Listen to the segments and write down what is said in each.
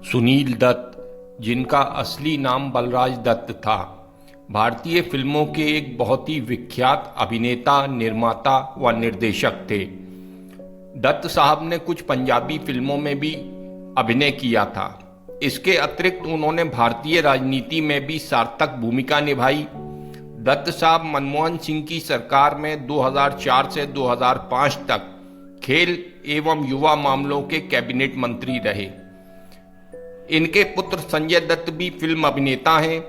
सुनील दत्त, जिनका असली नाम बलराज दत्त था, भारतीय फिल्मों के एक बहुत ही विख्यात अभिनेता, निर्माता व निर्देशक थे। दत्त साहब ने कुछ पंजाबी फिल्मों में भी अभिनय किया था। इसके अतिरिक्त उन्होंने भारतीय राजनीति में भी सार्थक भूमिका निभाई। दत्त साहब मनमोहन सिंह की सरकार में 2004 से 2005 तक खेल एवं युवा मामलों के कैबिनेट मंत्री रहे। इनके पुत्र संजय दत्त भी फिल्म अभिनेता हैं।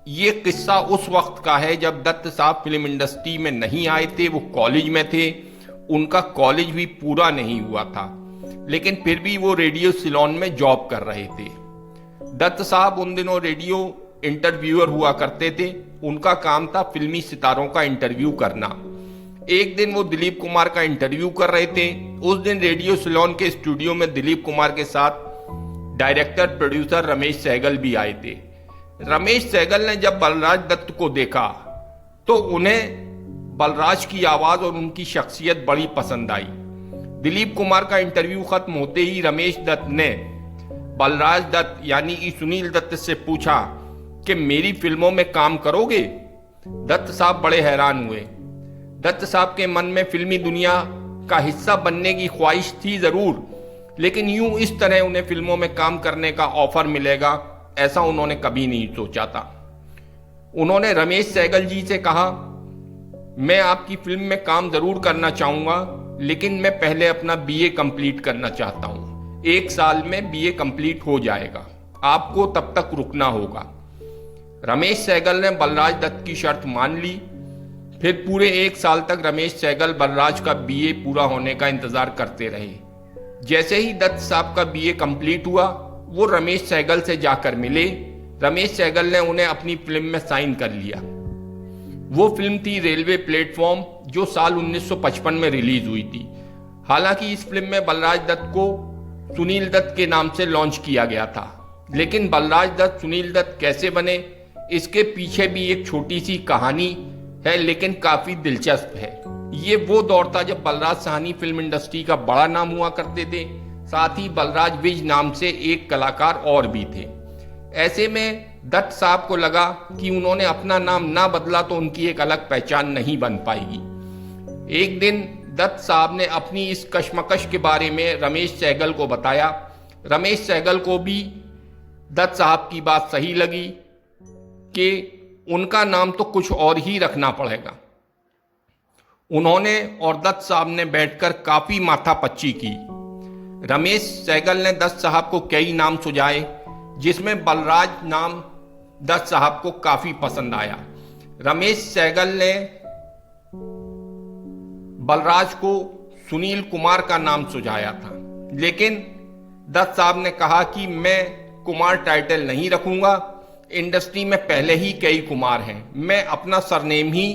ये किस्सा उस वक्त का है जब दत्त साहब फिल्म इंडस्ट्री में नहीं आए थे, वो कॉलेज में थे। उनका कॉलेज भी पूरा नहीं हुआ था, लेकिन फिर भी वो रेडियो सिलोन में जॉब कर रहे थे। दत्त साहब उन दिनों रेडियो इंटरव्यूअर हुआ करते थे। उनका काम था फिल्मी सितारों का इंटरव्यू करना। एक दिन वो दिलीप कुमार का इंटरव्यू कर रहे थे। उस दिन रेडियो सिलोन के स्टूडियो में दिलीप कुमार के साथ डायरेक्टर प्रोड्यूसर रमेश सहगल भी आए थे। रमेश सहगल ने जब बलराज दत्त को देखा तो उन्हें बलराज की आवाज और उनकी शख्सियत बड़ी पसंद आई। दिलीप कुमार का इंटरव्यू खत्म होते ही रमेश दत्त ने बलराज दत्त यानी कि सुनील दत्त से पूछा कि मेरी फिल्मों में काम करोगे? दत्त साहब बड़े हैरान हुए। दत्त साहब के मन में फिल्मी दुनिया का हिस्सा बनने की ख्वाहिश थी जरूर, लेकिन यूं इस तरह उन्हें फिल्मों में काम करने का ऑफर मिलेगा, ऐसा उन्होंने कभी नहीं सोचा था। उन्होंने रमेश सहगल जी से कहा, मैं आपकी फिल्म में काम जरूर करना चाहूंगा, लेकिन मैं पहले अपना बीए कंप्लीट करना चाहता हूं। 1 साल में बीए कंप्लीट हो जाएगा, आपको तब तक रुकना होगा। रमेश सहगल ने बलराज दत्त की शर्त मान ली। फिर पूरे 1 साल तक रमेश सहगल बलराज का बीए पूरा होने का इंतजार करते रहे। जैसे ही दत्त साहब का बीए कंप्लीट हुआ, वो रमेश सहगल से जाकर मिले। रमेश सहगल ने उन्हें अपनी फिल्म में साइन कर लिया। वो फिल्म थी रेलवे प्लेटफॉर्म, जो साल 1955 में रिलीज हुई थी। हालांकि इस फिल्म में बलराज दत्त को सुनील दत्त के नाम से लॉन्च किया गया था, लेकिन बलराज दत्त सुनील दत्त कैसे बने, इसके पीछे भी एक छोटी सी कहानी है, लेकिन काफी दिलचस्प है। ये वो दौर था जब बलराज साहनी फिल्म इंडस्ट्री का बड़ा नाम हुआ करते थे। साथ ही बलराज विज नाम से एक कलाकार और भी थे। ऐसे में दत्त साहब को लगा कि उन्होंने अपना नाम ना बदला तो उनकी एक अलग पहचान नहीं बन पाएगी। एक दिन दत्त साहब ने अपनी इस कश्मकश के बारे में रमेश सहगल को बताया। रमेश सहगल को भी दत्त साहब की बात सही लगी कि उनका नाम तो कुछ और ही रखना पड़ेगा। उन्होंने और दत्त साहब ने बैठकर काफी माथापच्ची की। रमेश सहगल ने दत्त साहब को कई नाम सुझाए, जिसमें बलराज नाम दत्त साहब को काफी पसंद आया। रमेश सहगल ने बलराज को सुनील कुमार का नाम सुझाया था, लेकिन दत्त साहब ने कहा कि मैं कुमार टाइटल नहीं रखूंगा, इंडस्ट्री में पहले ही कई कुमार हैं, मैं अपना सरनेम ही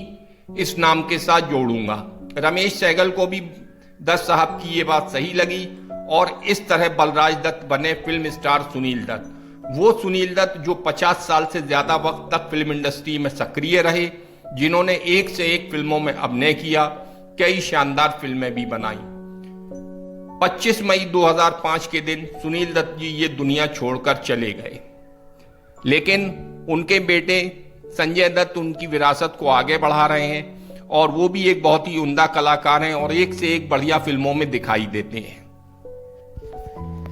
इस नाम के साथ जोड़ूंगा। रमेश सहगल को भी दत्त साहब की ये बात सही लगी और इस तरह बलराज दत्त बने फिल्म स्टार सुनील दत्त। वो सुनील दत्त जो 50 साल से ज्यादा वक्त तक फिल्म इंडस्ट्री में सक्रिय रहे, जिन्होंने एक से एक फिल्मों में अभिनय किया, कई शानदार फिल्में भी बनाई। 25 मई 2005 के दिन सुनील दत्त जी ये दुनिया छोड़कर चले गए, लेकिन उनके बेटे संजय दत्त उनकी विरासत को आगे बढ़ा रहे हैं और वो भी एक बहुत ही उम्दा कलाकार हैं और एक से एक बढ़िया फिल्मों में दिखाई देते हैं।